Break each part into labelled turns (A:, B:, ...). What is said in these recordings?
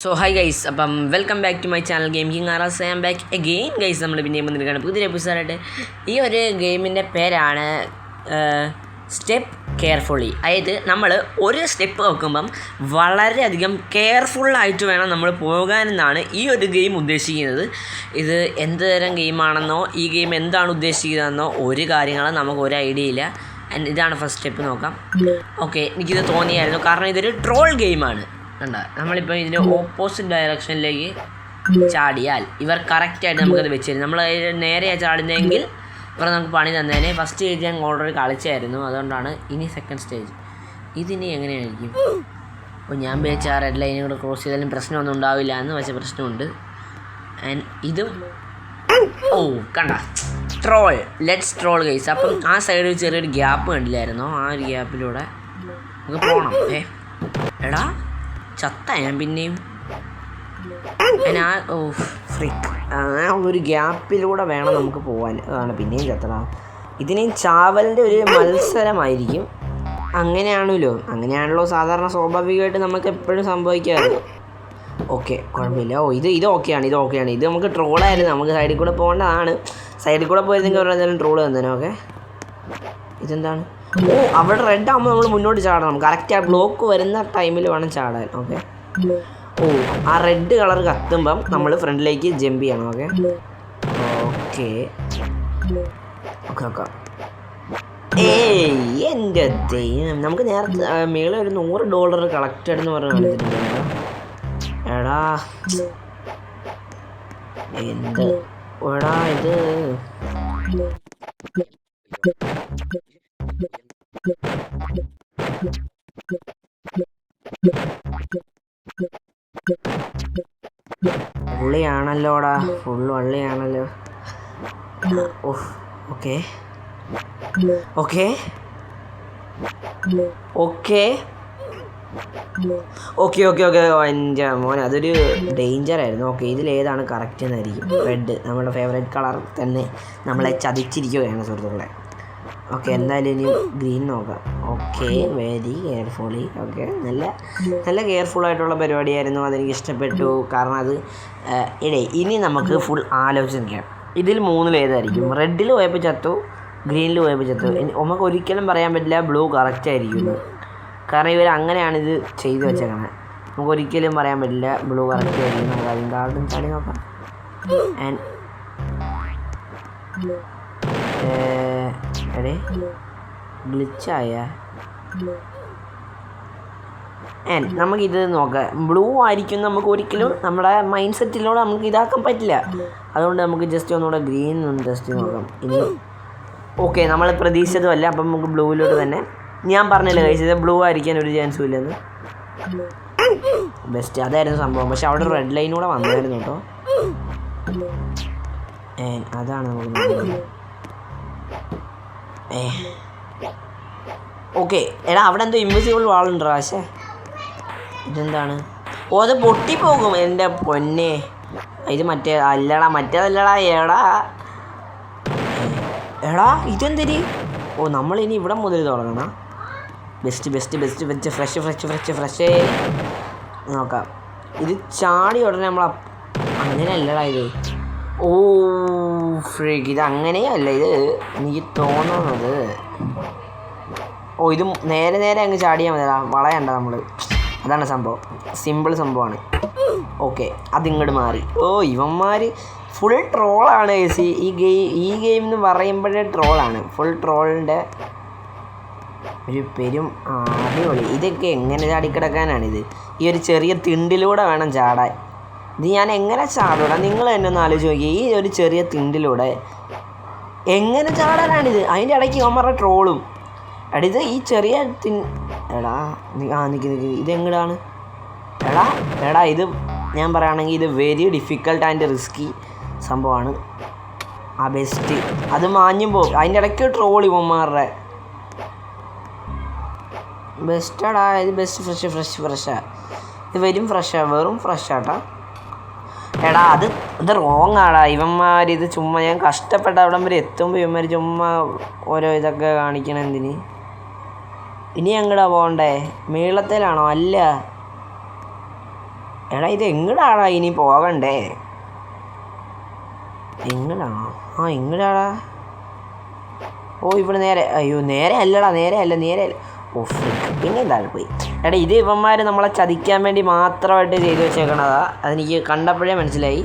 A: So hi guys, അപ്പം welcome back to my channel game king ആറാസ്. I am back again guys. നമ്മൾ പിന്നെയും വന്നിരിക്കുകയാണ് പുതിയ എപ്പിസോഡായിട്ട്. ഈ ഒരു ഗെയിമിൻ്റെ പേരാണ് സ്റ്റെപ്പ് കെയർഫുള്ളി. അതായത് നമ്മൾ ഒരു സ്റ്റെപ്പ് വെക്കുമ്പം വളരെയധികം കെയർഫുള്ളായിട്ട് വേണം നമ്മൾ പോകാനെന്നാണ് ഈ ഒരു ഗെയിം ഉദ്ദേശിക്കുന്നത്. ഇത് എന്ത് തരം ഗെയിമാണെന്നോ ഈ ഗെയിം എന്താണ് ഉദ്ദേശിക്കുന്നതെന്നോ ഒരു കാര്യങ്ങളും നമുക്ക് ഒരു ഐഡിയ ഇല്ല. ഇതാണ് ഫസ്റ്റ് സ്റ്റെപ്പ്. നോക്കാം. ഓക്കെ, എനിക്കിത് തോന്നിയായിരുന്നു, കാരണം ഇതൊരു ട്രോൾ ഗെയിമാണ്. കണ്ട, നമ്മളിപ്പോൾ ഇതിൻ്റെ ഓപ്പോസിറ്റ് ഡയറക്ഷനിലേക്ക് ചാടിയാൽ ഇവർ കറക്റ്റായിട്ട് നമുക്കത് വെച്ച് തരും. നമ്മൾ നേരെയാണ് ചാടുന്നതെങ്കിൽ ഇവർ നമുക്ക് പണി തന്നേനെ. ഫസ്റ്റ് സ്റ്റേജ് ഞാൻ ഓൾറെഡി കളിച്ചായിരുന്നു, അതുകൊണ്ടാണ്. ഇനി സെക്കൻഡ് സ്റ്റേജ് ഇതിനി എങ്ങനെയായിരിക്കും? അപ്പോൾ ഞാൻ വിചാരിച്ച ആ റെഡ് ലൈനും കൂടെ ക്രോസ് ചെയ്താലും പ്രശ്നമൊന്നും ഉണ്ടാവില്ല എന്ന് വെച്ച പ്രശ്നമുണ്ട്. ആൻഡ് ഇതും കണ്ട ട്രോൾ, ലെറ്റ്സ് ട്രോൾ ഗൈസ്. അപ്പം ആ സൈഡിൽ ചെറിയൊരു ഗ്യാപ്പ് കണ്ടില്ലായിരുന്നോ? ആ ഒരു ഗ്യാപ്പിലൂടെ നമുക്ക് പോകണം. എടാ ചത്ത ഞാൻ പിന്നെയും ഫ്രിക്ക്. ആ ഒരു ഗ്യാപ്പിലൂടെ വേണം നമുക്ക് പോകാൻ. അതാണ് പിന്നെയും ചത്തടാ. ഇതിനെയും ചാവലിൻ്റെ ഒരു മത്സരമായിരിക്കും. അങ്ങനെയാണല്ലോ സാധാരണ സ്വാഭാവികമായിട്ട് നമുക്ക് എപ്പോഴും സംഭവിക്കാറ്. ഓക്കെ, കുഴപ്പമില്ല. ഇത് ഓക്കെയാണ്. ഇത് നമുക്ക് ട്രോളായിരുന്നു. നമുക്ക് സൈഡിൽ കൂടെ പോകേണ്ടതാണ്. സൈഡിൽ കൂടെ പോയിരുന്നെങ്കിൽ അവരുടെ എന്തെങ്കിലും ട്രോള് തന്നേനെ. ഓക്കെ, ഇതെന്താണ്? അവിടെ റെഡ് ആകുമ്പോൾ നമ്മൾ മുന്നോട്ട് ചാടണം. കറക്റ്റ് ആ ബ്ലോക്ക് വരുന്ന ടൈമിൽ വേണം ചാടാൻ. ഓക്കെ, ആ റെഡ് കളർ കത്തുമ്പം നമ്മൾ ഫ്രണ്ടിലേക്ക് ജമ്പ് ചെയ്യണം. ഓക്കെ എൻ്റെ ദൈവം, നമുക്ക് നേരത്തെ മേളിൽ ഒരു $100 കളക്റ്റഡ് എന്ന് പറഞ്ഞ് കാണിച്ചിട്ടുണ്ടോ? എടാ ഇത് വള്ളിയാണല്ലോടാ, ഫുള്ള് വള്ളിയാണല്ലോ. ഓക്കെ എൻ്റെ മോനെ, അതൊരു ഡേഞ്ചറായിരുന്നു. ഓക്കെ, ഇതിലേതാണ് കറക്റ്റ് എന്നായിരിക്കും. റെഡ്, നമ്മുടെ ഫേവറേറ്റ് കളർ തന്നെ നമ്മളെ ചതിച്ചിരിക്കുകയാണ് സുഹൃത്തുക്കളെ. ഓക്കെ, എന്തായാലും ഇനി ഗ്രീൻ നോക്കാം. Okay, very carefully. ഓക്കെ, നല്ല കെയർഫുള്ളായിട്ടുള്ള പരിപാടിയായിരുന്നു. അതെനിക്ക് ഇഷ്ടപ്പെട്ടു. കാരണം അത് ഇനി നമുക്ക് ഫുൾ ആലോചിച്ച് നിൽക്കാം. ഇതിൽ മൂന്നിലേതായിരിക്കും? റെഡിൽ പോയപ്പോൾ ചത്തു, ഗ്രീനിൽ പോയപ്പോൾ ചത്തു. നമുക്ക് ഒരിക്കലും പറയാൻ പറ്റില്ല ബ്ലൂ കറക്റ്റ് ആയിരിക്കും. കാരണം ഇവർ അങ്ങനെയാണിത് ചെയ്തു വെച്ചേക്കണത്. നമുക്ക് ഒരിക്കലും പറയാൻ പറ്റില്ല ബ്ലൂ കറക്റ്റ് ആയിരിക്കും. നമുക്ക് അതിൻ്റെ കാർഡും ചാടി നോക്കാം. ആൻഡ് ഗ്ലിച്ചായ നമുക്കിത് നോക്കാം. ബ്ലൂ ആയിരിക്കും. നമുക്ക് ഒരിക്കലും നമ്മുടെ മൈൻഡ് സെറ്റിലൂടെ നമുക്ക് ഇതാക്കാൻ പറ്റില്ല. അതുകൊണ്ട് നമുക്ക് ജസ്റ്റ് ഒന്നുകൂടെ ഗ്രീൻ ഒന്ന് ടെസ്റ്റ് നോക്കാം. ഇനി ഓക്കെ, നമ്മൾ പ്രതീക്ഷിച്ചതുമല്ല. അപ്പം നമുക്ക് ബ്ലൂവിലോട്ട് തന്നെ. ഞാൻ പറഞ്ഞില്ല കഴിച്ചത് ബ്ലൂ ആയിരിക്കാൻ ഒരു ചാൻസും ഇല്ലെന്ന്. ബെസ്റ്റ്, അതായിരുന്നു സംഭവം. പക്ഷെ അവിടെ റെഡ് ലൈനൂടെ വന്നായിരുന്നു കേട്ടോ. അതാണ് നമുക്ക്. ഓക്കെ, എടാ അവിടെ എന്തോ ഇൻവിസിബിൾ വാളുണ്ട്. പക്ഷേ ഇതെന്താണ്? അത് പൊട്ടിപ്പോകും. എൻ്റെ പൊന്നെ, ഇത് മറ്റേതല്ലടാ. എടാ ഇതെന്തിരി? നമ്മളിനി ഇവിടെ മുതൽ തുടങ്ങണം. ബെസ്റ്റ് ഫ്രഷ് നോക്കാം. ഇത് ചാടി ഉടനെ നമ്മൾ അങ്ങനെയല്ലടാ ഇത്. ഫ്രീക്ക്, ഇത് അങ്ങനെയല്ല. ഇത് എനിക്ക് തോന്നുന്നത് ഇത് നേരെ അങ്ങ് ചാടിയാൽ മതിടാ. വളയണ്ട നമ്മൾ. അതാണ് സംഭവം. സിമ്പിൾ സംഭവമാണ്. ഓക്കെ, അതിങ്ങോട്ട് മാറി. ഇവന്മാർ ഫുൾ ട്രോളാണ്. ഈ ഗെയിം എന്ന് പറയുമ്പോഴേ ട്രോളാണ്. ഫുൾ ട്രോളിൻ്റെ ഒരു പെരും അടിപൊളി. ഇതൊക്കെ എങ്ങനെ ചാടിക്കിടക്കാനാണിത്? ഈ ഒരു ചെറിയ തിണ്ടിലൂടെ വേണം ചാടാൻ. ഇത് ഞാൻ എങ്ങനെ ചാടൂടാ? നിങ്ങൾ തന്നെ ഒന്ന് ആലോചിച്ച് നോക്കി. ഈ ഒരു ചെറിയ തിണ്ടിലൂടെ എങ്ങനെ ചാടാനാണിത്? അതിൻ്റെ ഇടയ്ക്ക് അവന്മാരുടെ ട്രോളും. ഇത് ഈ ചെറിയ എടാ നിൽക്ക് ഇതെങ്ങടാണ്? എടാ ഇത് ഞാൻ പറയുകയാണെങ്കിൽ ഇത് വെരി ഡിഫിക്കൽട്ട് ആൻഡ് റിസ്കി സംഭവമാണ്. ബെസ്റ്റ്, അത് മാഞ്ഞും പോകും. അതിൻ്റെ ഇടയ്ക്ക് ട്രോൾ ഇവന്മാരുടെ. ബെസ്റ്റാടാ ഇത്. ബെസ്റ്റ് ഫ്രഷാ. ഇത് വെറും ഫ്രഷാട്ടാ. എടാ ഇത് റോങ് ആടാ. ഇവന്മാർ ചുമ്മാ ഞാൻ കഷ്ടപ്പെട്ട അവിടം വരെ എത്തുമ്പോൾ ഇവന്മാർ ചുമ്മാ ഓരോ ഇതൊക്കെ കാണിക്കണം. എന്തിന്? ഇനി എങ്ങടാ പോകണ്ടേ? മേളത്തിലാണോ? അല്ല, എടാ ഇത് എങ്ങടാടാ ഇനി പോകണ്ടേ? എങ്ങടാണോ? ആ എങ്ങടാടാ? ഓ ഇവിടെ നേരെ. അയ്യോ നേരെ അല്ലടാ, നേരെ അല്ല. ഓ പിന്നെ എന്താണ് പോയി. എടാ ഇത് ഇവന്മാർ നമ്മളെ ചതിക്കാൻ വേണ്ടി മാത്രമായിട്ട് ചെയ്തു വെച്ചേക്കണതാ. അതെനിക്ക് കണ്ടപ്പോഴേ മനസ്സിലായി.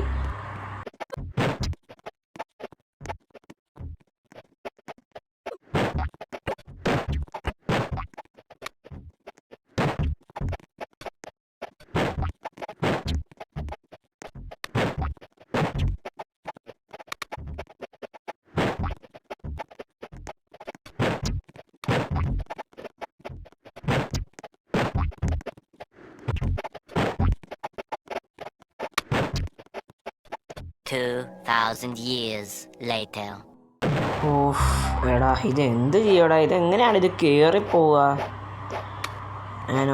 A: ഓഹ് എടാ ഇതെന്ത് ചെയ്യടാ? ഇതെങ്ങനെയാണ് ഇത് കയറിപ്പോവുക?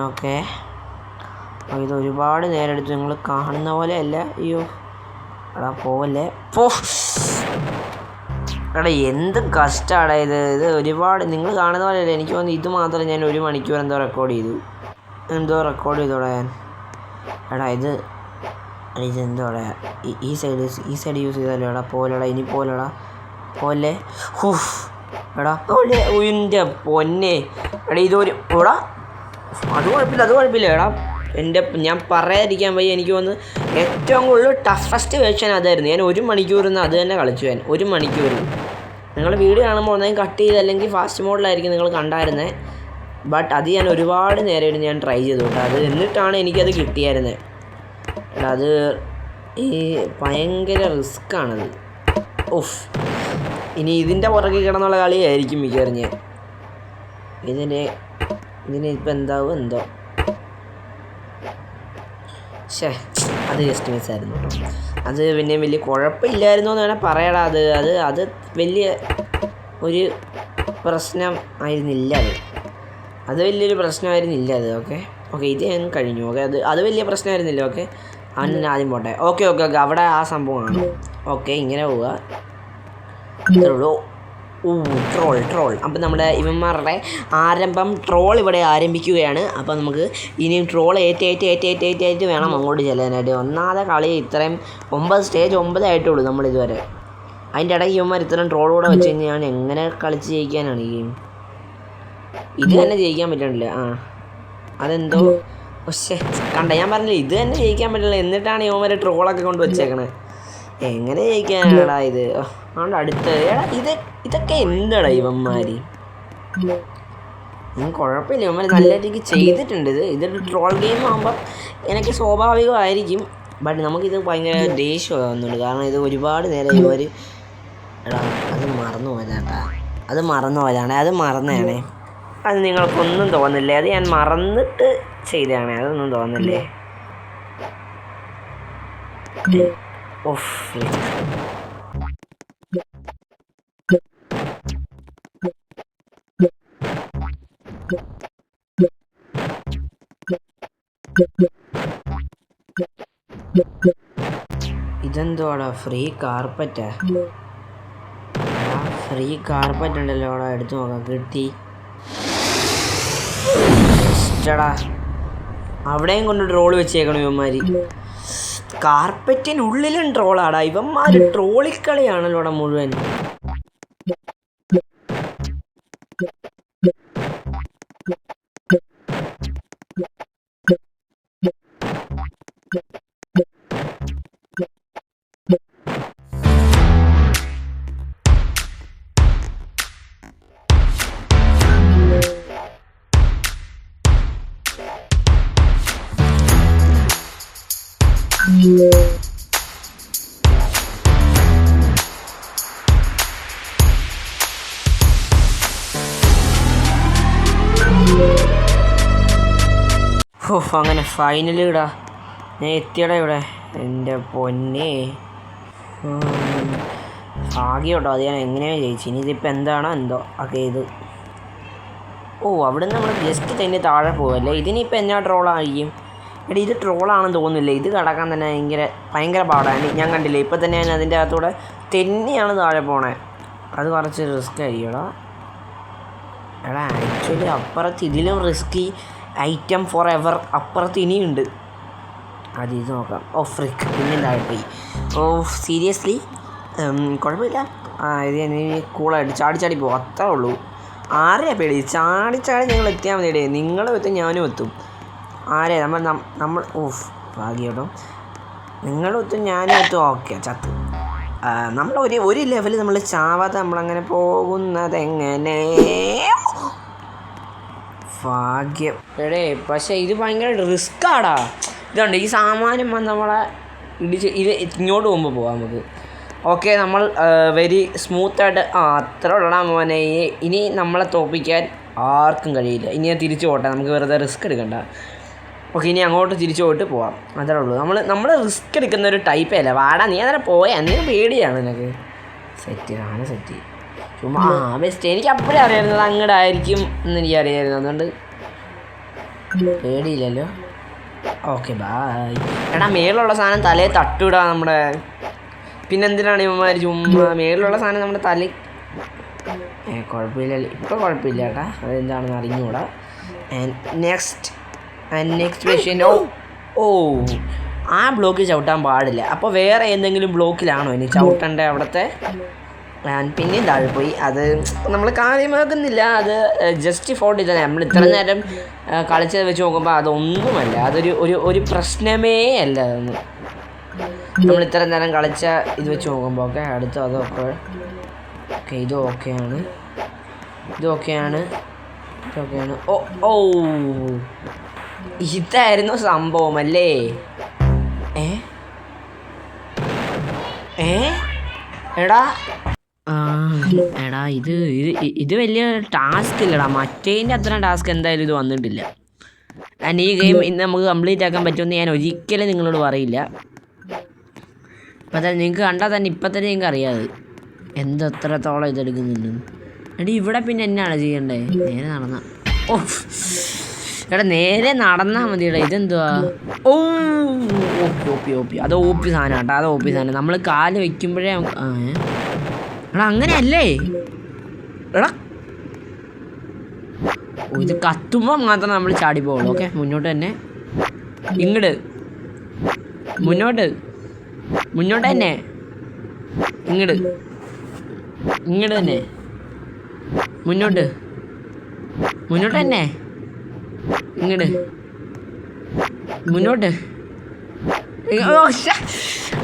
A: ഓക്കെ ഇത് ഒരുപാട് നേരം എടുത്തു. നിങ്ങൾ കാണുന്ന പോലെ അല്ല. അയ്യോ എടാ പോവല്ലേ പോ. എടാ എന്ത് കഷ്ടമാടാ ഇത് ഒരുപാട്. നിങ്ങൾ കാണുന്ന പോലെ അല്ല. എനിക്ക് തോന്നുന്നു ഇത് മാത്രം ഞാൻ 1 മണിക്കൂർ റെക്കോർഡ് ചെയ്തോടാ ഞാൻ. എടാ ഇതെന്തോടാ ഈ സൈഡ് യൂസ് ചെയ്താലോ? എടാ പോലെടാ, ഇനി പോലെടാ പോലെ. എടാ പോലെ ഉയിൻ്റെ പൊന്നെ. എടാ ഇതൊരു എടാ അത് കുഴപ്പമില്ല എടാ. ഞാൻ പറയാതിരിക്കാൻ വയ്യ. എനിക്ക് വന്ന് ഏറ്റവും കൂടുതൽ ടഫസ്റ്റ് വേർഷൻ അതായിരുന്നു. ഞാൻ 1 മണിക്കൂർ അത് തന്നെ കളിച്ചു. ഞാൻ 1 മണിക്കൂർ. നിങ്ങൾ വീഡിയോ കാണുമ്പോൾ ഒന്നെങ്കിൽ കട്ട് ചെയ്ത് അല്ലെങ്കിൽ ഫാസ്റ്റ് മോഡിലായിരിക്കും നിങ്ങൾ കണ്ടായിരുന്നത്. ബട്ട് അത് ഞാൻ ഒരുപാട് നേരമായിട്ട് ഞാൻ ട്രൈ ചെയ്തു കേട്ടോ. അത് എന്നിട്ടാണ് എനിക്കത് കിട്ടിയായിരുന്നത്. എടാ അത് ഈ ഭയങ്കര റിസ്ക്കാണത്. ഓഫ് ഇനി ഇതിൻ്റെ പുറകെ കിടന്നുള്ള കളിയായിരിക്കും മിക്കവാറും ഞാൻ. ഇതിനിപ്പോൾ എന്താവും എന്തോ. അത് ജസ്റ്റ് മിസ്സായിരുന്നു കേട്ടോ. അത് പിന്നെ വലിയ കുഴപ്പമില്ലായിരുന്നു എന്ന് വേണേൽ പറയടാ. അത് വലിയ ഒരു പ്രശ്നം ആയിരുന്നില്ല. അത് വലിയൊരു പ്രശ്നമായിരുന്നില്ല. ഓക്കെ ഇത് ഞാൻ കഴിഞ്ഞു. അത് വലിയ പ്രശ്നമായിരുന്നില്ല. അവൻ ആദ്യം പോട്ടെ. ഓക്കെ അവിടെ ആ സംഭവമാണ്. ഇങ്ങനെ പോവുക. അത്രയുള്ളൂ. ട്രോൾ. അപ്പം നമ്മുടെ ഇവന്മാരുടെ ട്രോൾ ഇവിടെ ആരംഭിക്കുകയാണ്. അപ്പം നമുക്ക് ഇനിയും ട്രോൾ ഏറ്റ് വേണം അങ്ങോട്ട് ചെല്ലാനായിട്ട്. ഒന്നാമത്തെ കളി ഇത്രയും 9 സ്റ്റേജ് 9 ആയിട്ടുള്ളൂ നമ്മളിതുവരെ. അതിൻ്റെ ഇടയ്ക്ക് ഇവന്മാർ ഇത്രയും ട്രോളൂടെ വെച്ച് കഴിഞ്ഞാൽ ഞാൻ എങ്ങനെ കളിച്ച് ജയിക്കാനാണ് ഈ ഗെയിം? ഇത് തന്നെ ജയിക്കാൻ പറ്റണില്ല. അതെന്തോ കണ്ട ഞാൻ പറഞ്ഞില്ല, ഇത് തന്നെ ജയിക്കാൻ പറ്റില്ല. എന്നിട്ടാണ് ഇവന്മാരെ ട്രോളൊക്കെ കൊണ്ട് വെച്ചേക്കണത്. എങ്ങനെ ജയിക്കാനാടാ ഇത്? അതുകൊണ്ട് അടുത്ത് ഇതൊക്കെ എന്താടാ ഇവന്മാര്? കുഴപ്പമില്ല, ഇവന്മാർ നല്ല രീതിക്ക് ചെയ്തിട്ടുണ്ട്. ഇതൊരു ട്രോൾ ഗെയിം ആകുമ്പം എനിക്ക് സ്വാഭാവികമായിരിക്കും. ബട്ട് നമുക്കിത് ഭയങ്കര ദേഷ്യമാകുന്നുണ്ട്. കാരണം ഇത് ഒരുപാട് നേരം ഇവർ അത് മറന്നു പോയതാണ്. അത് മറന്നതാണേ. അത് നിങ്ങൾക്കൊന്നും തോന്നില്ലേ? അത് ഞാൻ മറന്നിട്ട് ചെയ്തതാണ്. അതൊന്നും തോന്നില്ലേ? ഇതെന്തോടാ ഫ്രീ കാർപ്പറ്റാ? ഫ്രീ കാർപ്പറ്റ് ഉണ്ടല്ലോ അവിടെ, എടുത്തു നോക്കാം. കിട്ടി. അവിടെയും കൊണ്ട് ട്രോള് വെച്ചേക്കണം ഇവന്മാര്. കാർപ്പറ്റിനുള്ളിലും ട്രോളാടാ ഇവന്മാര്. ട്രോളിക്കളിയാണല്ലോ അവിടെ മുഴുവൻ. അങ്ങനെ ഫൈനലി ഇടാ ഞാൻ എത്തിയടാ ഇവിടെ. എൻ്റെ പൊന്നെ ഭാഗ്യം കേട്ടോ. അത് ഞാൻ എങ്ങനെയാണ് ജയിച്ചു. ഇനി ഇതിപ്പോൾ എന്താണോ എന്തോ ഇത്. അവിടെ നിന്ന് നമ്മൾ ജസ്റ്റ് തന്നെ താഴെ പോവല്ലേ. ഇതിനിപ്പോൾ എന്നാ ട്രോളായിരിക്കും? ഇത് ട്രോളാണെന്ന് തോന്നുന്നില്ല. ഇത് കടക്കാൻ തന്നെ ഭയങ്കര പാടാണ്. ഞാൻ കണ്ടില്ലേ ഇപ്പം തന്നെ ഞാൻ അതിൻ്റെ അകത്തൂടെ തന്നെയാണ് താഴെ പോണേ. അത് കുറച്ച് റിസ്ക് ആയിരിക്കടാ. ആക്ച്വലി അപ്പുറത്ത് ഇതിലും റിസ്കി ഐറ്റം ഫോർ എവർ അപ്പുറത്ത് ഇനിയുണ്ട്. അത് ഇത് നോക്കാം. ഓ ഫ്രിക്ക് പിന്നെ താഴെ പോയി. ഓ സീരിയസ്ലി കുഴപ്പമില്ല. ഇത് കൂളായിട്ട് ചാടി പോകും, അത്രേ ഉള്ളൂ. ആരെയാ പേടി? ചാടി ഞങ്ങൾ എത്തിയാൽ മതിയടേ. നിങ്ങളും എത്തും ഞാനും എത്തും. ആരെ നമ്മൾ ഓഫ് ഭാഗ്യം കേട്ടോ. നിങ്ങളും എത്തും ഞാനും എത്തും. ഓക്കെ ചത്ത്. നമ്മൾ ഒരു ലെവൽ നമ്മൾ ചാവാതെ നമ്മളങ്ങനെ പോകുന്നതെങ്ങനെ? ഭാഗ്യം എടേ. പക്ഷേ ഇത് ഭയങ്കര റിസ്ക്കാടാ. ഇതുണ്ട് ഈ സാമാനം നമ്മളെ ഇത് ഇങ്ങോട്ട് പോകുമ്പോൾ പോകാം നമുക്ക്. ഓക്കെ നമ്മൾ വെരി സ്മൂത്തായിട്ട് അത്ര ഉള്ള മോനെ. ഇനി നമ്മളെ തോൽപ്പിക്കാൻ ആർക്കും കഴിയില്ല. ഇനി ഞാൻ തിരിച്ചു പോട്ടെ, നമുക്ക് വെറുതെ റിസ്ക് എടുക്കണ്ട. ഓക്കെ ഇനി അങ്ങോട്ട് തിരിച്ചു പോയിട്ട് പോവാം, അത്രേ ഉള്ളൂ. നമ്മൾ റിസ്ക് എടുക്കുന്ന ഒരു ടൈപ്പേ അല്ല. വാടാ നീ അന്നേരം പോയാ, നീ പേടിയാണ് നിനക്ക്. സെറ്റ് ആണ് സെറ്റ്. ചുമ്മാ ബെസ്റ്റ്. എനിക്ക് അപ്പോഴേ അറിയായിരുന്നത് അങ്ങോട്ട് ആയിരിക്കും എന്ന് എനിക്ക് അറിയായിരുന്നു, അതുകൊണ്ട് പേടിയില്ലല്ലോ. Okay bye. എടാ മേളിലുള്ള സാധനം തലയിൽ തട്ടുവിടാ നമ്മുടെ. പിന്നെന്തിനാണ് ഇവന്മാർ ചുമ്മാ മേളിലുള്ള സാധനം നമ്മുടെ തല. കുഴപ്പമില്ല ഇപ്പോൾ കുഴപ്പമില്ല കേട്ടാ, അതെന്താണെന്ന് അറിഞ്ഞുകൂടാ. Next question. ഓ ആ ബ്ലോക്കിൽ ചവിട്ടാൻ പാടില്ല. അപ്പോൾ വേറെ എന്തെങ്കിലും ബ്ലോക്കിലാണോ ഇനി ചവിട്ടേണ്ടത് അവിടുത്തെ? പിന്നെയും താഴെ പോയി. അത് നമ്മൾ കാര്യമാക്കുന്നില്ല, അത് ജസ്റ്റ് ഫോർ ഇത്. നമ്മൾ ഇത്ര നേരം കളിച്ചത് വെച്ച് നോക്കുമ്പോൾ അതൊന്നുമല്ല, ഒരു പ്രശ്നമേ അല്ല അതൊന്നും. നമ്മൾ ഇത്ര നേരം കളിച്ച ഇത് വെച്ച് നോക്കുമ്പോൾ ഓക്കെ. അടുത്ത അതൊക്കെ ഓക്കെ. ഇതൊക്കെയാണ്. ഓ ഇതായിരുന്നു സംഭവം അല്ലേ? എടാ ഇത് വലിയ ടാസ്ക് ഇല്ലടാ. മറ്റേതിൻ്റെ അത്ര ടാസ്ക് എന്തായാലും ഇത് വന്നിട്ടില്ല. ഈ ഗെയിം ഇന്ന് നമുക്ക് കംപ്ലീറ്റ് ആക്കാൻ പറ്റുമെന്ന് ഞാൻ ഒരിക്കലും നിങ്ങളോട് പറയില്ല. അപ്പം തന്നെ നിങ്ങൾക്ക് കണ്ടാൽ തന്നെ ഇപ്പം തന്നെ നിങ്ങൾക്ക് അറിയാതെ എത്രത്തോളം ഇതെടുക്കുന്നുണ്ട്. എടാ ഇവിടെ പിന്നെ എന്നാണ് ചെയ്യേണ്ടത്? നേരെ നടന്ന എടാ നേരെ നടന്നാൽ മതിയടാ. ഇതെന്തുവാ? ഓ ഓപ്പി അത് ഓപ്പി സാധനം കേട്ടോ, അത് ഓപ്പി സാധനം. നമ്മൾ കാല് വയ്ക്കുമ്പോഴേ എടാ അങ്ങനെയല്ലേ? എടാ ഇത് കത്തുമ്പോൾ മാത്രം നമ്മൾ ചാടി പോകുള്ളൂ. ഓക്കെ മുന്നോട്ട് തന്നെ. മുന്നോട്ട് തന്നെ. ഇങ്ങോട്ട് തന്നെ. മുന്നോട്ട് തന്നെ. മുന്നോട്ട്.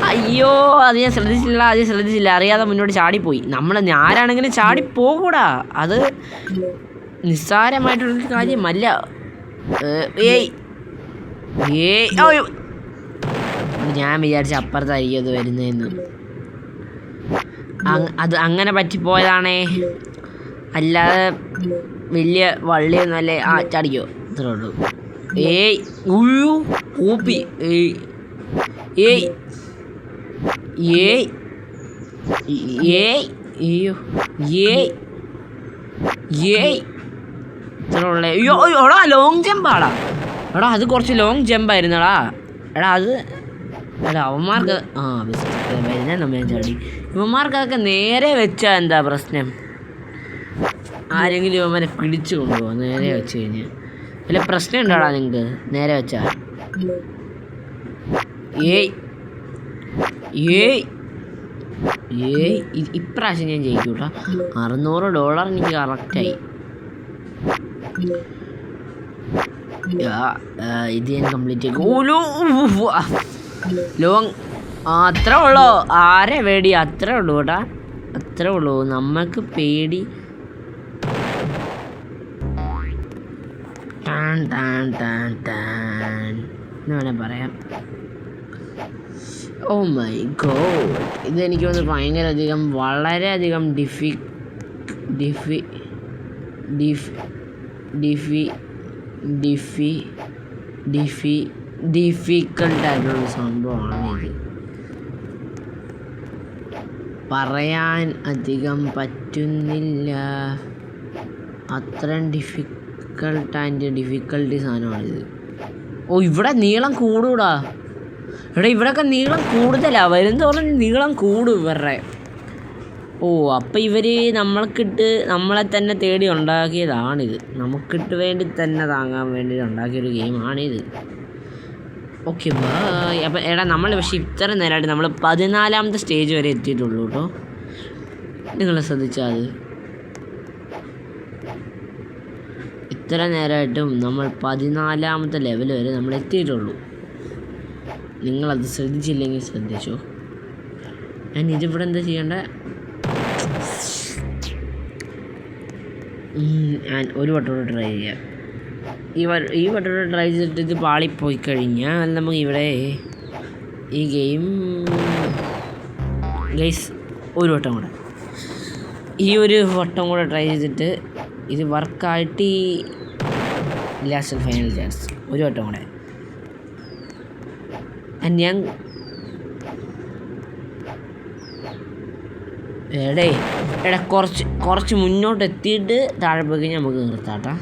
A: അയ്യോ അത് ഞാൻ ശ്രദ്ധിച്ചില്ല. അറിയാതെ മുന്നോട്ട് ചാടിപ്പോയി. ആരാണെങ്കിലും ചാടിപ്പോകൂടാ, അത് നിസ്സാരമായിട്ടുള്ളൊരു കാര്യമല്ല. ഞാൻ വിചാരിച്ച അപ്പുറത്തായിരിക്കും അത് വരുന്നതെന്ന്. അത് അങ്ങനെ പറ്റിപ്പോയതാണേ, അല്ലാതെ വലിയ വള്ളിയൊന്നുമല്ലേ. ചാടിക്കോ, ഇത്രേ ഉള്ളൂ. ഊപ്പി. ഇത്രേ. എടാ ലോങ് ജമ്പാടാ. എടാ അത് കുറച്ച് ലോങ് ജമ്പായിരുന്നടാ. എടാ അവന്മാർക്ക് വരുന്ന നമ്മൾ ചാടി. ഇവന്മാർക്കൊക്കെ നേരെ വെച്ചാൽ എന്താ പ്രശ്നം? ആരെങ്കിലും ഇവന്മാരെ പിടിച്ചു കൊണ്ടുപോകാം നേരെ വെച്ച് കഴിഞ്ഞാൽ. വല്ല പ്രശ്നം ഉണ്ടോടാ നിങ്ങൾക്ക് നേരെ വെച്ചാ? ഇപ്രാവശ്യം ഞാൻ ജയിക്കൂട്ടാ. $600 എനിക്ക് കറക്റ്റായി. ഇത് ഞാൻ കംപ്ലീറ്റ് ലോങ്. അത്രേ ഉള്ളൂ. ആരെ പേടി? അത്രേ ഉള്ളൂ കേട്ടാ, അത്രേ ഉള്ളൂ. നമ്മൾക്ക് പേടി എന്ന് വേണേൽ പറയാം. ഓ മൈ ഗോഡ്, ഇതെനിക്ക് തോന്നുന്നു ഭയങ്കരധികം വളരെയധികം ഡിഫിക്കൽട്ടായിട്ടുള്ള സംഭവമാണ് ഇത്. പറയാൻ അധികം പറ്റുന്നില്ല, അത്രയും ഡിഫിക്കൽട്ടി സാധനമാണിത്. ഓ ഇവിടെ നീളം കൂടൂടാ. എടാ ഇവിടെയൊക്കെ നീളം കൂടുതലാണ്, വരുന്നതോളം നീളം കൂടും ഇവരുടെ. ഓ അപ്പം ഇവർ നമ്മളെ തന്നെ തേടി ഉണ്ടാക്കിയതാണിത്. നമുക്കിട്ട് വേണ്ടി തന്നെ താങ്ങാൻ വേണ്ടി ഉണ്ടാക്കിയൊരു ഗെയിമാണിത്. Okay bye. അപ്പം എടാ നമ്മൾ പക്ഷേ ഇത്ര നേരമായിട്ട് നമ്മൾ 14ാമത്തെ സ്റ്റേജ് വരെ എത്തിയിട്ടുള്ളൂ കേട്ടോ. നിങ്ങൾ ശ്രദ്ധിച്ചാൽ അത് ഇത്ര നേരമായിട്ടും നമ്മൾ 14ാമത്തെ ലെവൽ വരെ നമ്മൾ എത്തിയിട്ടുള്ളൂ. നിങ്ങളത് ശ്രദ്ധിച്ചില്ലെങ്കിൽ ശ്രദ്ധിച്ചോ. ഞാൻ ഇതിവിടെ എന്താ ചെയ്യേണ്ടത്? ഞാൻ ഒരു വട്ടം ട്രൈ ചെയ്യാം. ഈ വട്ടം ട്രൈ ചെയ്തിട്ട് ഇത് പാളിപ്പോയി കഴിഞ്ഞാൽ നമുക്ക് ഇവിടെ ഈ ഗെയിം ഗൈസ് ഒരു വട്ടം കൂടെ ഈ ഒരു വട്ടം കൂടെ ട്രൈ ചെയ്തിട്ട് ഇത് വർക്കായിട്ട് ഈ ലാസ്റ്റ് ഫൈനൽ ചാൻസ് ഒരു വട്ടം കൂടെ. ഞാൻ എടാ കുറച്ച് മുന്നോട്ട് എത്തിയിട്ട് താഴെ പോയി കഴിഞ്ഞാൽ നമുക്ക് നിർത്താട്ടാ.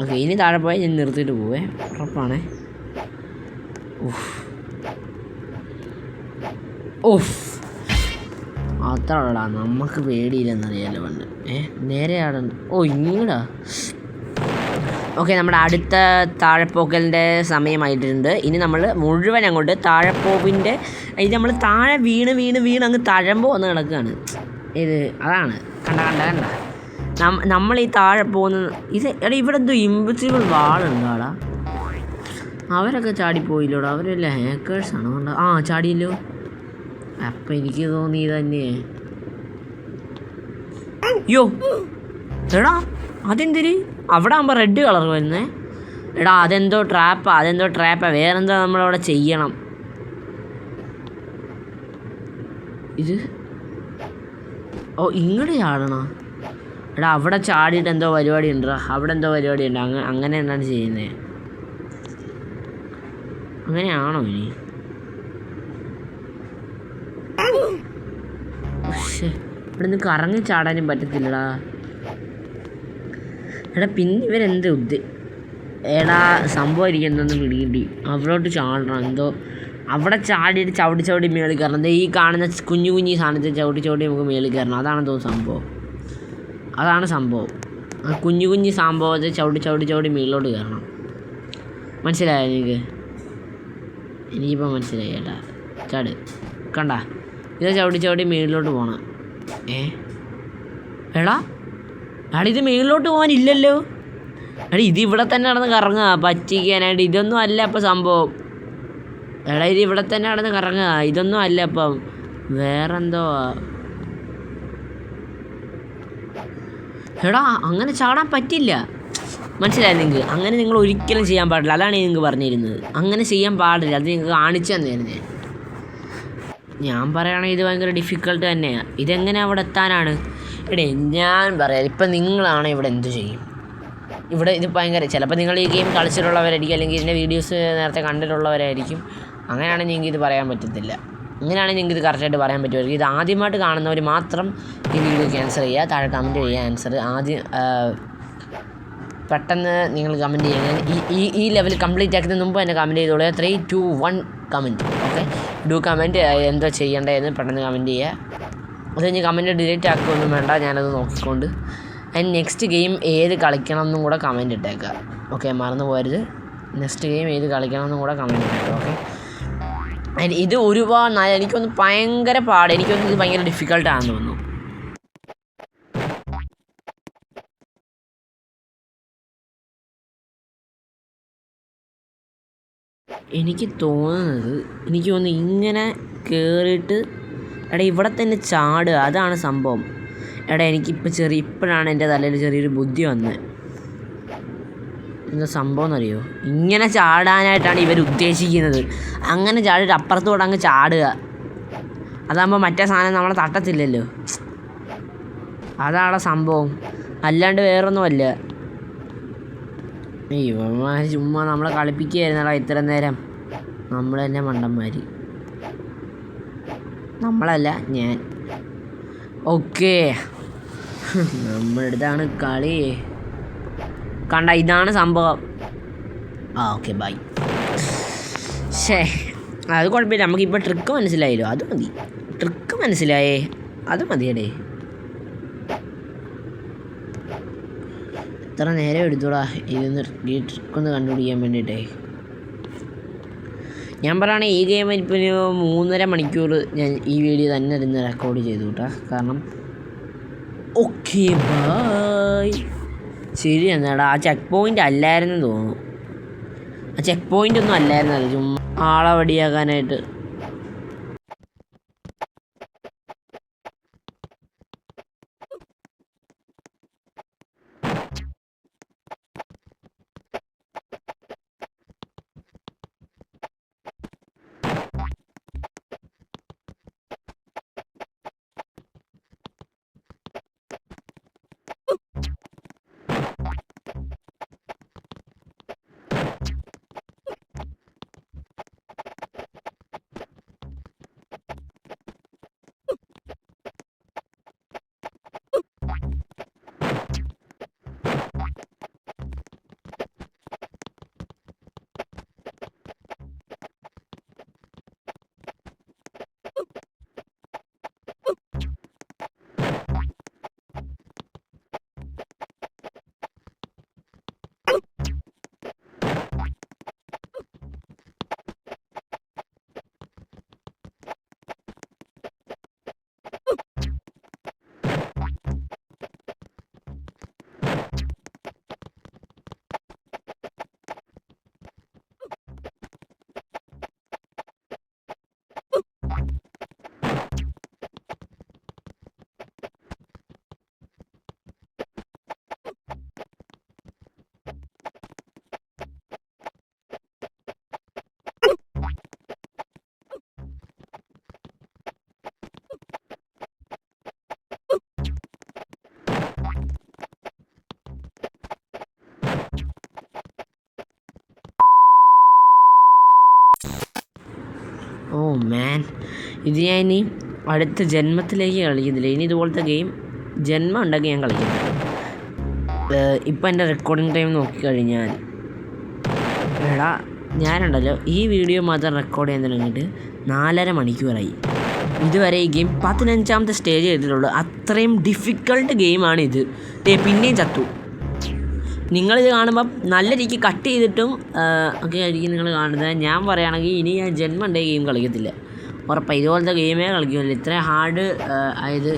A: ഓക്കെ, ഇനി താഴെ പോയാൽ ഞാൻ നിർത്തിയിട്ട് പോവേ, ഉറപ്പാണേ. അത്രടാ, നമുക്ക് പേടിയില്ലെന്നറിയാലോ പണ്ട്. നേരെയാണ്. ഇങ്ങടാ. ഓക്കെ, നമ്മുടെ അടുത്ത താഴെപ്പോക്കലിൻ്റെ സമയമായിട്ടുണ്ട്. ഇനി നമ്മൾ മുഴുവൻ അങ്ങോട്ട് താഴെപ്പോവിൻ്റെ ഇത് നമ്മൾ താഴെ വീണ് അങ്ങ് തഴമ്പോ വന്ന് കിടക്കുകയാണ്. അതാണ് കണ്ട നമ്മൾ ഈ താഴെ പോകുന്ന എടാ ഇവിടെ എന്തോ ഇൻവിസിബിൾ വാളുണ്ടാടാ. അവരൊക്കെ ചാടിപ്പോയില്ലോടാ. അവരല്ല ഹാക്കേഴ്സാണ്. ചാടിയല്ലോ. അപ്പം എനിക്ക് തോന്നി തന്നെ. എടാ അതെന്തിന് അവിടെ ആകുമ്പോൾ റെഡ് കളർ വരുന്നേ? എടാ അതെന്തോ ട്രാപ്പാ. വേറെന്തോ നമ്മളവിടെ ചെയ്യണം. ഇത് ഇങ്ങോട്ട് ചാടണോ? എടാ അവിടെ ചാടിയിട്ട് എന്തോ പരിപാടി ഉണ്ട്. അങ്ങനെ എന്താണ് ചെയ്യുന്നത്? അങ്ങനെയാണോ ഇനി? പക്ഷേ ഇവിടെ നിന്ന് കറങ്ങി ചാടാനും പറ്റത്തില്ലടാ. എടാ പിന്നെ ഇവരെന്ത് സംഭവം ഇരിക്കുന്നൊന്ന് പിടികിട്ടി. അവിടോട്ട് ചാടണം എന്തോ. അവിടെ ചാടിയിട്ട് ചവിട്ടി മേളിൽ കയറണം. ഈ കാണുന്ന കുഞ്ഞു സാധനത്തിൽ ചവിട്ടി നമുക്ക് മേളിൽ കയറണം. അതാണ് സംഭവം. ആ കുഞ്ഞു സംഭവത്തെ ചവിട്ടി മേളിലോട്ട് കയറണം. മനസ്സിലായോ എനിക്കിപ്പോൾ മനസ്സിലായി ചേട്ടാ. ചാട് കണ്ട, ഇത് ചവിട്ടി മേളിലോട്ട് പോകണം. എടാ ഇത് മേളിലോട്ട് പോകാനില്ലല്ലോ. ഇത് ഇവിടെ തന്നെ നടന്ന് കറങ്ങുക പറ്റിക്കാനായിട്ട്. ഇതൊന്നും അല്ല അപ്പം സംഭവം. ഇത് ഇവിടെ തന്നെ നടന്ന് കറങ്ങുക. ഇതൊന്നും അല്ല അപ്പം, വേറെന്തോ. അങ്ങനെ ചാടാൻ പറ്റില്ല. മനസ്സിലായി നിങ്ങൾക്ക്? അങ്ങനെ നിങ്ങൾ ഒരിക്കലും ചെയ്യാൻ പാടില്ല. അതാണ് നിങ്ങൾക്ക് പറഞ്ഞിരുന്നത്. അങ്ങനെ ചെയ്യാൻ പാടില്ല. അത് നിങ്ങൾക്ക് കാണിച്ചു തന്നിരുന്നേ. ഞാൻ പറയുകയാണെങ്കിൽ ഇത് ഭയങ്കര ഡിഫിക്കൽട്ട് തന്നെയാണ്. ഇതെങ്ങനെ അവിടെ എത്താനാണ്? ഞാൻ പറയാം, ഇപ്പം നിങ്ങളാണ് ഇവിടെ എന്ത് ചെയ്യും? ഇവിടെ ഇത് ഭയങ്കര, ചിലപ്പോൾ നിങ്ങൾ ഈ ഗെയിം കളിച്ചിട്ടുള്ളവരായിരിക്കും, അല്ലെങ്കിൽ ഇതിൻ്റെ വീഡിയോസ് നേരത്തെ കണ്ടിട്ടുള്ളവരായിരിക്കും. അങ്ങനെയാണെങ്കിൽ നിങ്ങൾക്ക് ഇത് പറയാൻ പറ്റത്തില്ല. അങ്ങനെയാണെങ്കിൽ നിങ്ങൾക്ക് ഇത് കറക്റ്റായിട്ട് പറയാൻ പറ്റുമായിരിക്കും. ഇത് ആദ്യമായിട്ട് കാണുന്നവർ മാത്രം ഈ വീഡിയോക്ക് ആൻസർ ചെയ്യുക. താഴെ കമൻറ്റ് ചെയ്യുക ആൻസർ. പെട്ടെന്ന് നിങ്ങൾ കമൻറ്റ് ചെയ്യുക. ഈ ലെവൽ കംപ്ലീറ്റ് ആക്കുന്നതിന് മുമ്പ് തന്നെ കമൻറ്റ് ചെയ്തോളൂ. 3, 2, 1 കമൻറ്റ്. Okay, do comment. എന്തോ ചെയ്യേണ്ടതെന്ന് പെട്ടെന്ന് കമൻറ്റ് ചെയ്യുക. അത് കഴിഞ്ഞ് കമൻറ്റ് ഡിലീറ്റ് ആക്കുകയൊന്നും വേണ്ട, ഞാനത് നോക്കിക്കൊണ്ട്. ആൻഡ് നെക്സ്റ്റ് ഗെയിം ഏത് കളിക്കണം എന്നും കൂടെ കമൻറ്റ് ഇട്ടേക്കുക. ഓക്കെ, മറന്നു പോകരുത്. നെക്സ്റ്റ് ഗെയിം ഏത് കളിക്കണം എന്നും കൂടെ കമൻറ്റ് ഇട്ടേക്കുക. ഓക്കെ, ആൻഡ് ഇത് ഒരുപാട് എനിക്കൊന്ന് ഭയങ്കര എനിക്കൊന്ന് ഇത് ഭയങ്കര ഡിഫിക്കൽട്ടാണെന്ന് തോന്നുന്നു. എനിക്ക് തോന്നുന്നു ഇങ്ങനെ കയറിയിട്ട് ഇവിടെ തന്നെ ചാടുക, അതാണ് സംഭവം. ഇപ്പോഴാണ് എൻ്റെ തലയിൽ ചെറിയൊരു ബുദ്ധി വന്നത്. എന്താ സംഭവം എന്നറിയോ? ഇങ്ങനെ ചാടാനായിട്ടാണ് ഇവർ ഉദ്ദേശിക്കുന്നത്. അങ്ങനെ ചാടിയിട്ട് അപ്പുറത്തോട്ട് അങ്ങ് ചാടുക. അതാകുമ്പോൾ മറ്റേ സാധനം നമ്മളെ തട്ടത്തില്ലല്ലോ. അതാണ് സംഭവം, അല്ലാണ്ട് വേറൊന്നുമല്ല. ഇവന്മാർ ചുമ്മാ നമ്മളെ കളിപ്പിക്കുകയായിരുന്നടാ ഇത്ര നേരം. നമ്മൾ തന്നെ മണ്ടന്മാർ. നമ്മളല്ല, ഞാൻ. ഓക്കെ, നമ്മളടുത്താണ് കളി. കണ്ട, ഇതാണ് സംഭവം. Okay bye. അത് കുഴപ്പമില്ല. നമുക്കിപ്പോൾ ട്രിക്ക് മനസ്സിലായല്ലോ, അത് മതി. ട്രിക്ക് മനസ്സിലായേ, അത് മതിയടേ. എത്ര നേരം എടുത്തോടാ ഇതൊന്ന് ഈ ട്രിക്കൊന്ന് കണ്ടുപിടിക്കാൻ വേണ്ടിയിട്ടേ. ഞാൻ പറയുകയാണെങ്കിൽ ഈ ഗെയിം ഇപ്പോൾ ഒരു 3.5 മണിക്കൂർ ഞാൻ ഈ വീഡിയോ തന്നെ ഇരുന്ന് റെക്കോർഡ് ചെയ്തു കേട്ടോ. കാരണം ഓക്കെ ബൈ. ശരി എന്നാടാ, ആ ചെക്ക് പോയിൻ്റ് അല്ലായിരുന്നു തോന്നുന്നു. ആ ചെക്ക് പോയിൻ്റ് ഒന്നും അല്ലായിരുന്നല്ലോ, ചുമ്മാ ആളെ വടിയാക്കാനായിട്ട്. ഓ മാൻ, ഇത് ഞാൻ ഇനി അടുത്ത ജന്മത്തിലേക്ക് കളിക്കുന്നില്ല. ഇനി ഇതുപോലത്തെ ഗെയിം ജന്മം ഉണ്ടെങ്കിൽ ഞാൻ കളിക്കുന്നില്ല. ഇപ്പം എൻ്റെ റെക്കോർഡിങ് ടൈം നോക്കിക്കഴിഞ്ഞാൽ എടാ ഞാനുണ്ടല്ലോ ഈ വീഡിയോ മാത്രം റെക്കോർഡ് ചെയ്യാൻ തുടങ്ങിയിട്ട് 4.5 മണിക്കൂറായി. ഇതുവരെ ഈ ഗെയിം 15ാമത്തെ സ്റ്റേജ് ചെയ്തിട്ടുള്ളൂ. അത്രയും ഡിഫിക്കൾട്ട് ഗെയിമാണിത്. പിന്നെയും ചത്തു. നിങ്ങളിത് കാണുമ്പം നല്ല രീതിക്ക് കട്ട് ചെയ്തിട്ടും ഒക്കെ ആയിരിക്കും നിങ്ങൾ കാണുന്നത്. ഞാൻ പറയുകയാണെങ്കിൽ ഇനി ഞാൻ ജന്മം ഉണ്ടെങ്കിൽ ഗെയിം കളിക്കത്തില്ല, ഉറപ്പാണ്. ഇതുപോലത്തെ ഗെയിമേ കളിക്കുമല്ലോ. ഇത്രയും ഹാർഡ് അതായത്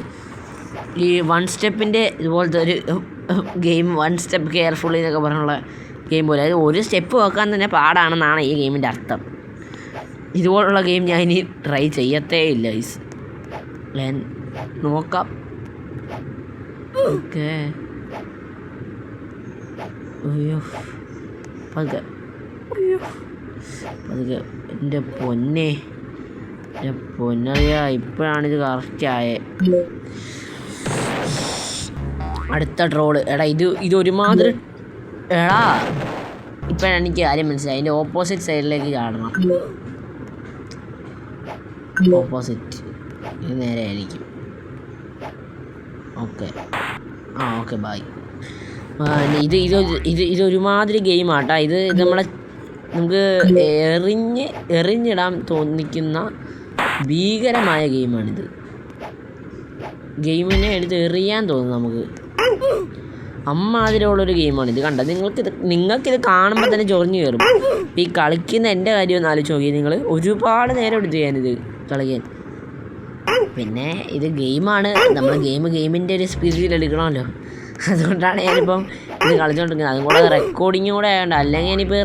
A: ഈ 1 സ്റ്റെപ്പിൻ്റെ ഇതുപോലത്തെ ഒരു ഗെയിം, 1 സ്റ്റെപ്പ് കെയർഫുള്ളി എന്നൊക്കെ പറഞ്ഞുള്ള ഗെയിം പോലെ. അതായത് ഒരു സ്റ്റെപ്പ് വെക്കാൻ തന്നെ പാടാണെന്നാണ് ഈ ഗെയിമിൻ്റെ അർത്ഥം. ഇതുപോലുള്ള ഗെയിം ഞാൻ ഇനി ട്രൈ ചെയ്യത്തേ ഇല്ല. ഞാൻ നോക്കാം. ഓക്കെ, അയ്യോ പതുക്കെ, അയ്യോ പതുക്കെ. എൻ്റെ പൊന്നറിയാ, ഇപ്പോഴാണിത് കറക്റ്റായേ. അടുത്ത ട്രോള്. എടാ ഇതൊരുമാതിരി. എടാ ഇപ്പോഴാണ് എനിക്ക് കാര്യം മനസ്സിലായി. അതിൻ്റെ ഓപ്പോസിറ്റ് സൈഡിലേക്ക് ചാടണം. ഓപ്പോസിറ്റ് ഇത് നേരെ ആയിരിക്കും. Okay, okay bye. ഇതൊരുമാതിരി ഗെയിമാട്ടാ. ഇത് നമുക്ക് എറിഞ്ഞിടാൻ തോന്നിക്കുന്ന ഭീകരമായ ഗെയിമാണിത്. ഗെയിമിനെ എടുത്ത് എറിയാൻ തോന്നും നമുക്ക്. അമ്മാതിരിയുള്ളൊരു ഗെയിമാണിത്. കണ്ട, നിങ്ങൾക്കിത് കാണുമ്പോൾ തന്നെ ചൊറിഞ്ഞു കയറും. ഈ കളിക്കുന്ന എൻ്റെ കാര്യം ഒന്ന് ആലോചിച്ച് നോക്കി നിങ്ങൾ. ഒരുപാട് നേരം എടുത്ത് ഞാനിത് കളിക്കാൻ. പിന്നെ ഇത് ഗെയിമാണ്, നമ്മൾ ഗെയിമിൻ്റെ ഒരു സ്പീഡിൽ എടുക്കണമല്ലോ. അതുകൊണ്ടാണ് ഞാനിപ്പം ഇത് കളിച്ചുകൊണ്ടിരിക്കുന്നത്. അതും കൂടെ റെക്കോർഡിങ്ങും കൂടെ ആയതുകൊണ്ട്. അല്ലെങ്കിൽ ഞാനിപ്പോൾ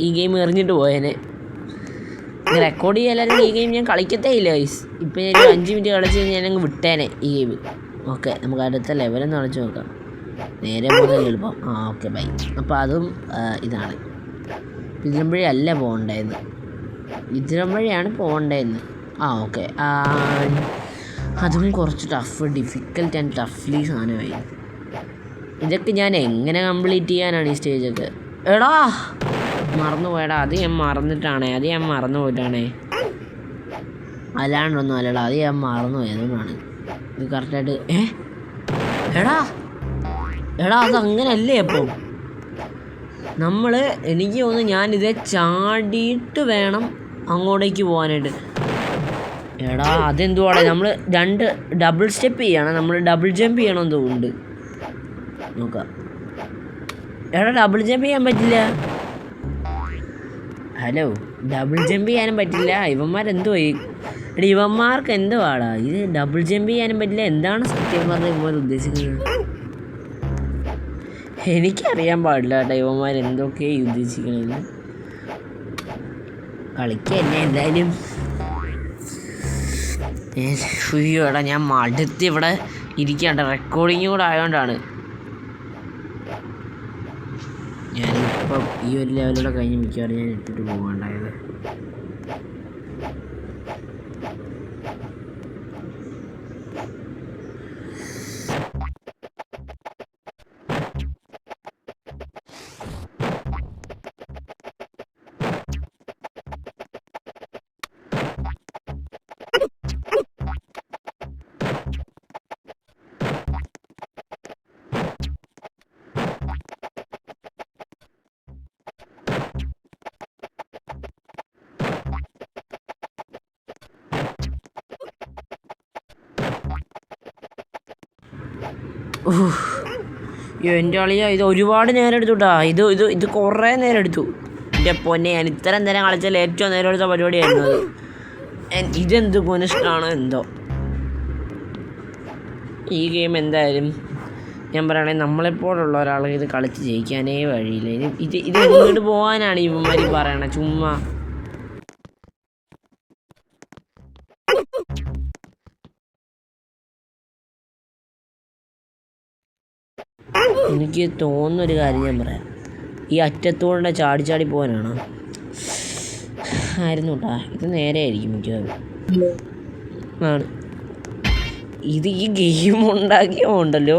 A: ഈ ഗെയിം എറിഞ്ഞിട്ട് പോയേനെ. റെക്കോർഡ് ചെയ്യാനും ഈ ഗെയിം ഞാൻ കളിക്കത്തേ ഇല്ല ഗൈസ്. ഇപ്പം ഞാൻ 5 മിനിറ്റ് കളിച്ച് ഞാനങ്ങ് വിട്ടേനെ ഈ ഗെയിം. ഓക്കെ, നമുക്ക് അടുത്ത ലെവലൊന്ന് കളിച്ച് നോക്കാം. നേരെ പോകുന്നത് എളുപ്പം. Okay bye. അപ്പോൾ അതും ഇതാണ്. ഇതിലും വഴിയല്ല പോകേണ്ടതെന്ന്, ഇതിലും വഴിയാണ് പോകേണ്ടതെന്ന്. ഓക്കെ, അതും കുറച്ച് ഡിഫിക്കൽട്ട് ആൻഡ് ടഫ്ലി സാധനമായി. ഇതൊക്കെ ഞാൻ എങ്ങനെ കംപ്ലീറ്റ് ചെയ്യാനാണ് ഈ സ്റ്റേജൊക്കെ? എടാ മറന്നു പോയടാ. അത് ഞാൻ മറന്നു പോയിട്ടാണേ. അല്ലാണ്ടൊന്നും അല്ലടാ, അത് ഞാൻ മറന്നു പോയതുകൊണ്ടാണ്. ഇത് കറക്റ്റായിട്ട് എടാ അതങ്ങനല്ലേ? അപ്പം എനിക്ക് തോന്നുന്നു ഞാനിതേ ചാടിയിട്ട് വേണം അങ്ങോട്ടേക്ക് പോകാനായിട്ട്. എടാ അതെന്തുവാടെ, നമ്മൾ 2 ഡബിൾ സ്റ്റെപ്പ് ചെയ്യണം, നമ്മൾ ഡബിൾ ജമ്പ് ചെയ്യണമെന്ന് തോന്നുന്നുണ്ട്. നോക്കാം. എടാ ഡബിൾ ജമ്പ് ചെയ്യാൻ പറ്റില്ല. ഹലോ, ഡബിൾ ജമ്പ് ചെയ്യാനും പറ്റില്ല. ഇവന്മാരെന്തോ എടാ ഇവന്മാർക്ക് എന്തോ ആടാ ഇത്, ഡബിൾ ജമ്പ് ചെയ്യാനും പറ്റില്ല. എന്താണ് സത്യം പറഞ്ഞാൽ ഇവന്മാർ ഉദ്ദേശിക്കുന്നത്? എനിക്കറിയാൻ പാടില്ല കേട്ടോ ഇവന്മാരെന്തൊക്കെയാണ് ഉദ്ദേശിക്കണത്. കളിക്കുക തന്നെ എന്തായാലും. അയ്യോ എടാ ഞാൻ മടുത്ത് ഇവിടെ ഇരിക്കണ്ട, റെക്കോർഡിങ് കൂടെ ആയതുകൊണ്ടാണ്. ഞാനിപ്പം ഈ ഒരു ലെവലിലൂടെ കഴിഞ്ഞ് മിക്കവാറും ഞാൻ ഇട്ടിട്ട് പോകാണ്ടായത്. എൻ്റെ അളിയാ ഇത് ഒരുപാട് നേരം എടുത്തുട്ടാ. ഇത് കുറേ നേരം എടുത്തു. എൻ്റെ പൊന്നെ, ഞാൻ ഇത്തരം നേരം കളിച്ചാൽ ഏറ്റവും നേരം എടുത്ത പരിപാടിയായിരുന്നു അത്. ഇതെന്ത് പുനിഷ്ടാണോ എന്തോ. ഈ ഗെയിം എന്തായാലും ഞാൻ പറയുകയാണെങ്കിൽ നമ്മളെപ്പോലുള്ള ഒരാൾക്ക് ഇത് കളിച്ച് ജയിക്കാനേ വഴിയില്ല. ഇത് എങ്ങോട്ട് പോകാനാണ് ഇവന്മാർ പറയണത് ചുമ്മാ. എനിക്ക് തോന്നുന്നൊരു കാര്യം ഞാൻ പറയാം. ഈ അറ്റത്തോടെ ചാടി പോകാനാണോ ആയിരുന്നു കേട്ടാ. ഇത് നേരെ ആയിരിക്കും മിക്കവാറും ആണ്. ഇത് ഈ ഗെയിം ഉണ്ടാക്കിയോണ്ടല്ലോ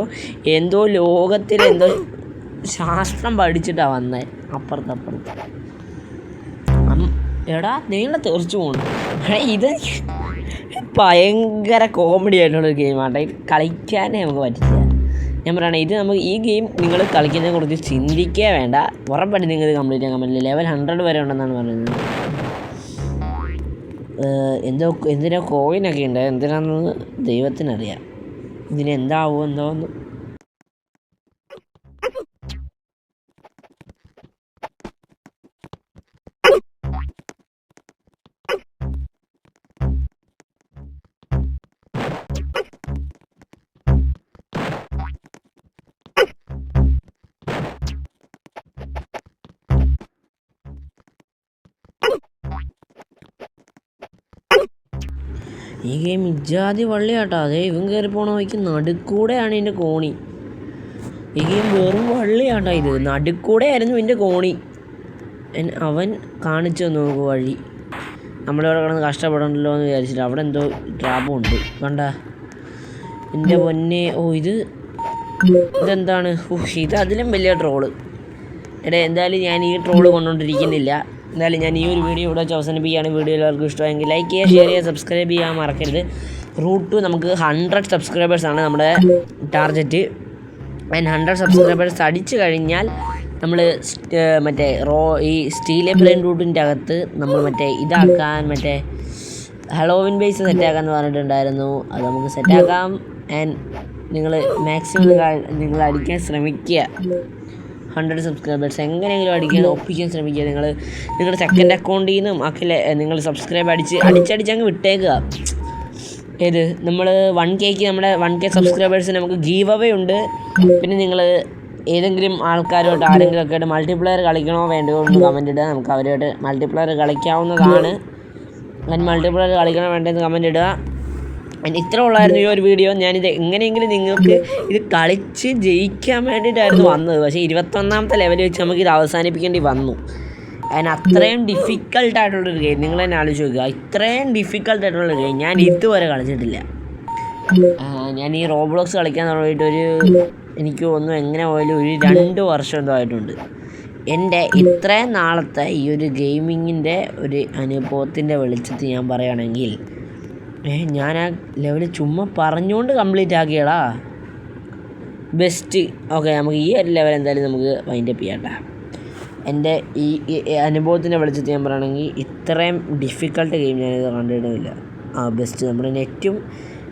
A: എന്തോ ലോകത്തിലെന്തോ ശാസ്ത്രം പഠിച്ചിട്ടാണ് വന്നത്. അപ്പുറത്ത് എടാ നീളെ തെറിച്ചു പോകണം. ഇത് ഭയങ്കര കോമഡി ആയിട്ടുള്ളൊരു ഗെയിമാണ്. ഇത് കളിക്കാനേ നമുക്ക് പറ്റില്ല. ഞാൻ പറയുകയാണ് ഇത് നമുക്ക് ഈ ഗെയിം നിങ്ങൾ കളിക്കുന്നതിനെ കുറിച്ച് ചിന്തിക്കുക വേണ്ട. ഉറപ്പായിട്ട് നിങ്ങൾ ഇത് കംപ്ലീറ്റ് ചെയ്യാൻ പറ്റില്ല. ലെവൽ 100 വരെ ഉണ്ടെന്നാണ് പറയുന്നത്. എന്തിനാ കോയിനൊക്കെ ഉണ്ട്, എന്തിനാണെന്ന് ദൈവത്തിനറിയാം. ഇതിനെന്താവോ എന്തോന്ന്. ഈ ഗെയിം ഇജാതി വള്ളിയാട്ടോ. അതേ ഇവൻ കയറി പോണ വഴിക്ക് നടുക്കൂടെയാണ് ഇതിൻ്റെ കോണി. ഈ ഗെയിം വെറും വള്ളിയാട്ടോ. ഇത് നടുക്കൂടെ ആയിരുന്നു ഇതിൻ്റെ കോണി. അവൻ കാണിച്ചു തന്നു നമുക്ക് വഴി. നമ്മളിവിടെ കിടന്ന് കഷ്ടപ്പെടണ്ടല്ലോ എന്ന് വിചാരിച്ചിട്ട് അവിടെ എന്തോ ട്രാപ്പും ഉണ്ട് കണ്ട എൻ്റെ പൊന്നെ. ഇതെന്താണ്? ഇത് അതിലും വലിയ ട്രോള്. എന്തായാലും ഞാൻ ഈ ട്രോള് കൊണ്ടുകൊണ്ടിരിക്കുന്നില്ല. എന്തായാലും ഞാൻ ഈ ഒരു വീഡിയോ ഇവിടെ വെച്ച് അവസാനിപ്പിക്കുകയാണ്. വീഡിയോ എല്ലാവർക്കും ഇഷ്ടമായെങ്കിൽ ലൈക്ക് ചെയ്യുക, ഷെയർ ചെയ്യുക, സബ്സ്ക്രൈബ് ചെയ്യാൻ മറക്കരുത്. റൂട്ട് 2 നമുക്ക് 100 സബ്സ്ക്രൈബേഴ്സാണ് നമ്മുടെ ടാർഗറ്റ്. ആൻഡ് 100 സബ്സ്ക്രൈബേഴ്സ് അടിച്ചു കഴിഞ്ഞാൽ നമ്മൾ മറ്റേ ഈ സ്റ്റീൽ ബ്രെയിൻ റൂട്ടിൻ്റെ അകത്ത് നമ്മൾ ഇതാക്കാൻ ഹലോവിൻ ബേസ് സെറ്റാക്കാമെന്ന് പറഞ്ഞിട്ടുണ്ടായിരുന്നു. അത് നമുക്ക് സെറ്റാക്കാം. ആൻഡ് നിങ്ങൾ മാക്സിമം നിങ്ങൾ അടിക്കാൻ ശ്രമിക്കുക. 100 സബ്സ്ക്രൈബേഴ്സ് എങ്ങനെയെങ്കിലും അടിക്കാൻ ഒപ്പിക്കാൻ ശ്രമിക്കുക. നിങ്ങളുടെ സെക്കൻഡ് അക്കൗണ്ടിൽ നിന്നും ഒക്കെ നിങ്ങൾ സബ്സ്ക്രൈബ് അടിച്ചങ്ങ് വിട്ടേക്കുക. നമ്മൾ 1K നമ്മുടെ 1K സബ്സ്ക്രൈബേഴ്സിന് നമുക്ക് ഗീവ് അവേ ഉണ്ട്. പിന്നെ നിങ്ങൾ ഏതെങ്കിലും ആൾക്കാരോട്ട് ആരെങ്കിലുമൊക്കെ ആയിട്ട് മൾട്ടിപ്ലെയർ കളിക്കണോ വേണ്ടയോ എന്ന് കമൻറ്റ് ഇടുക. നമുക്ക് അവരോട്ട് മൾട്ടിപ്ലെയർ കളിക്കാവുന്നതാണ്. അങ്ങനെ മൾട്ടിപ്ലെയർ കളിക്കണോ വേണ്ടതെന്ന് കമൻറ്റ് ഇടുക. ഇത്ര ഉള്ളായിരുന്നു ഈ ഒരു വീഡിയോ. ഞാനിത് എങ്ങനെയെങ്കിലും നിങ്ങൾക്ക് ഇത് കളിച്ച് ജയിക്കാൻ വേണ്ടിയിട്ടായിരുന്നു വന്നത്. പക്ഷേ 21ാമത്തെ ലെവൽ വെച്ച് നമുക്കിത് അവസാനിപ്പിക്കേണ്ടി വന്നു. അതിന് അത്രയും ഡിഫിക്കൽട്ടായിട്ടുള്ളൊരു ഗെയിം നിങ്ങൾ തന്നെ ആലോചിച്ച് നോക്കുക. ഇത്രയും ഡിഫിക്കൽട്ടായിട്ടുള്ളൊരു ഗെയിം ഞാൻ ഇതുവരെ കളിച്ചിട്ടില്ല. ഞാൻ ഈ റോബ്ലോക്സ് കളിക്കാൻ തുടങ്ങിയിട്ട് എനിക്ക് തോന്നുന്നു എങ്ങനെ പോയാലും ഒരു 2 വർഷം എന്തോ ആയിട്ടുണ്ട്. എൻ്റെ ഇത്രയും നാളത്തെ ഈ ഒരു ഗെയിമിങ്ങിൻ്റെ ഒരു അനുഭവത്തിൻ്റെ വെളിച്ചത്തിൽ ഞാൻ പറയുകയാണെങ്കിൽ ഞാൻ ആ ലെവൽ ചുമ്മാ പറഞ്ഞുകൊണ്ട് കംപ്ലീറ്റ് ആക്കിയടാ. ബെസ്റ്റ്. ഓക്കെ, നമുക്ക് ഈ ഒരു ലെവൽ എന്തായാലും നമുക്ക് വൈൻഡപ്പ് ചെയ്യാം. എൻ്റെ ഈ അനുഭവത്തിൻ്റെ വെളിച്ചത്തിൽ ഞാൻ പറയുകയാണെങ്കിൽ ഇത്രയും ഡിഫിക്കൽട്ട് ഗെയിം ഞാനിത് കണ്ടിട്ടുമില്ല. ബെസ്റ്റ്. നമ്മുടെ നെറ്റും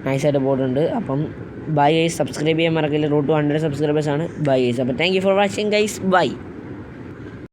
A: നൈസായിട്ട് പോയിട്ടുണ്ട്. അപ്പം ബൈ ഗൈസ്. സബ്സ്ക്രൈബ് ചെയ്യാൻ മറക്കില്ല. റൂട്ട് 100 സബ്സ്ക്രൈബേഴ്സാണ്. Bye guys. അപ്പോൾ thank you for watching guys. By.